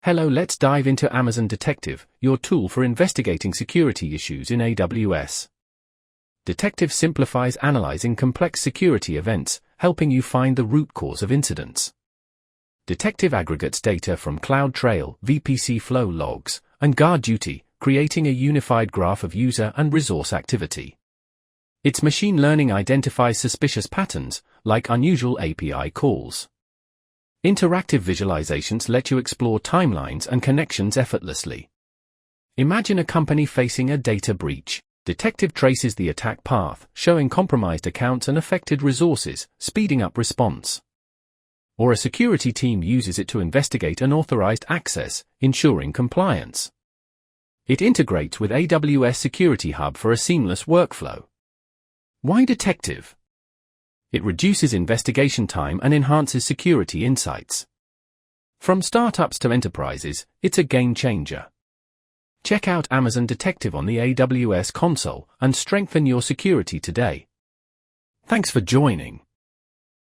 Hello, let's dive into Amazon Detective, your tool for investigating security issues in AWS. Detective simplifies analyzing complex security events, helping you find the root cause of incidents. Detective aggregates data from CloudTrail, VPC flow logs, and GuardDuty, creating a unified graph of user and resource activity. Its machine learning identifies suspicious patterns, like unusual API calls. Interactive visualizations let you explore timelines and connections effortlessly. Imagine a company facing a data breach. Detective traces the attack path, showing compromised accounts and affected resources, speeding up response. Or a security team uses it to investigate unauthorized access, ensuring compliance. It integrates with AWS Security Hub for a seamless workflow. Why Detective? It reduces investigation time and enhances security insights. From startups to enterprises, it's a game changer. Check out Amazon Detective on the AWS console and strengthen your security today. Thanks for joining.